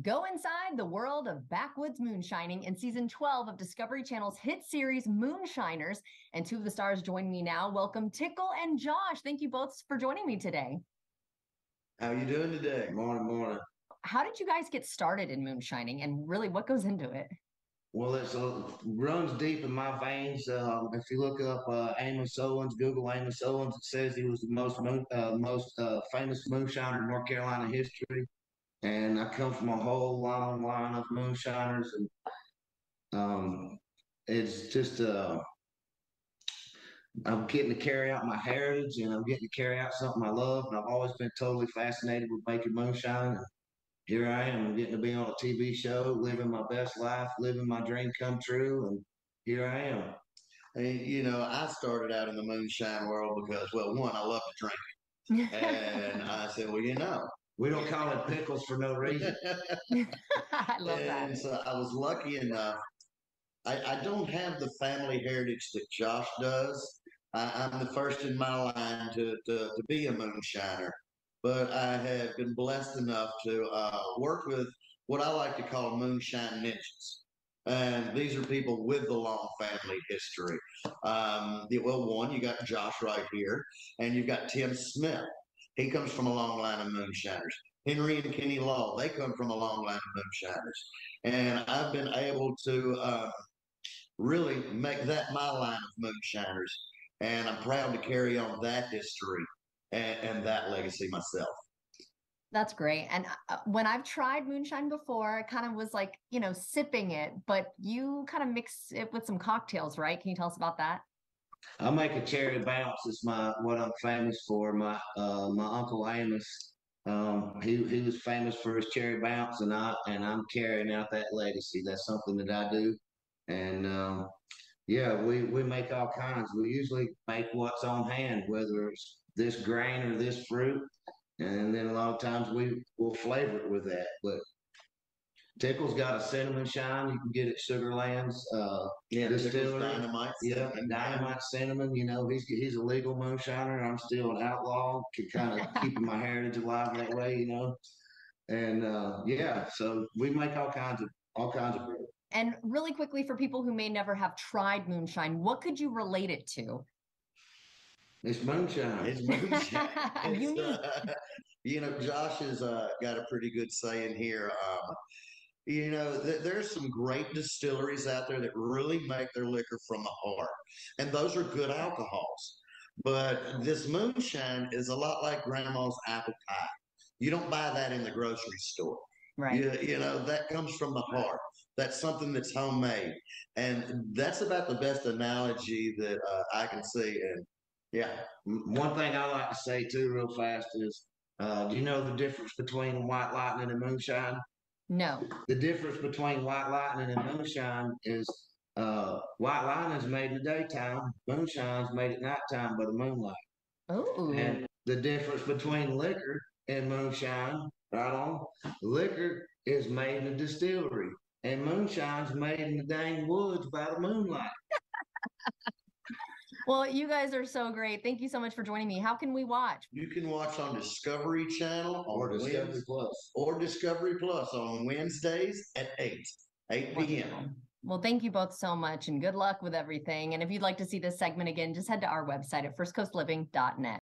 Go inside the world of backwoods moonshining in season 12 of Discovery Channel's hit series Moonshiners. And two of the stars join me now. Welcome, Tickle and Josh. Thank you both for joining me today. How you doing today? Morning, morning. How did you guys get started in moonshining, and really what goes into it? Well, runs deep in my veins. If you look up Amos Owens, Google Amos Owens, it says he was the most famous moonshiner in North Carolina history. And I come from a whole long line of moonshiners, and um, it's just I'm getting to carry out my heritage, and I'm getting to carry out something I love. And I've always been totally fascinated with making moonshine. Here I am getting to be on a TV show, living my best life, living my dream come true, and here I am. I started out in the moonshine world because, well, one, I love to drink. And I said, well, We don't call it pickles for no reason. I love that. and so I was lucky enough. I don't have the family heritage that Josh does. I'm the first in my line to be a moonshiner, but I have been blessed enough to work with what I like to call moonshine ninjas. And these are people with the long family history. Well, one, you got Josh right here, and you've got Tim Smith. He comes from a long line of moonshiners. Henry and Kenny Law, they come from a long line of moonshiners. And I've been able to really make that my line of moonshiners. And I'm proud to carry on that history and that legacy myself. That's great. And when I've tried moonshine before, I kind of was like, sipping it, but you kind of mix it with some cocktails, right? Can you tell us about that? I make a cherry bounce. It's my what I'm famous for. My uncle Amos, he was famous for his cherry bounce, and I'm carrying out that legacy. That's something that I do, and yeah, we make all kinds. We usually make what's on hand, whether it's this grain or this fruit, and then a lot of times we will flavor it with that. But Tickle's got a cinnamon shine. You can get at Sugarland's Yeah, distillery. dynamite. Yeah, and dynamite cinnamon. He's a legal moonshiner. I'm still an outlaw. Can kind of keeping my heritage alive that way. And yeah, so we make all kinds of brew. And really quickly, for people who may never have tried moonshine, what could you relate it to? It's moonshine. It's moonshine. Unique. Josh has got a pretty good saying here. There's some great distilleries out there that really make their liquor from the heart, and those are good alcohols. But this moonshine is a lot like grandma's apple pie. You don't buy that in the grocery store. Right. That comes from the heart. That's something that's homemade, and that's about the best analogy that I can see. And yeah, One thing I like to say too, real fast, is do you know the difference between white lightning and moonshine? No. The difference between white lightning and moonshine is white lightning is made in the daytime, moonshine's made at nighttime by the moonlight. Oh, And the difference between liquor and moonshine, right on, liquor is made in a distillery, and moonshine's made in the dang woods by the moonlight. well, you guys are so great. Thank you so much for joining me. How can we watch? you can watch on Discovery Channel Or on Discovery Wednesdays Plus. or Discovery Plus on Wednesdays at 8 p.m. Wonderful. Well, thank you both so much and good luck with everything. And if you'd like to see this segment again, just head to our website at firstcoastliving.net.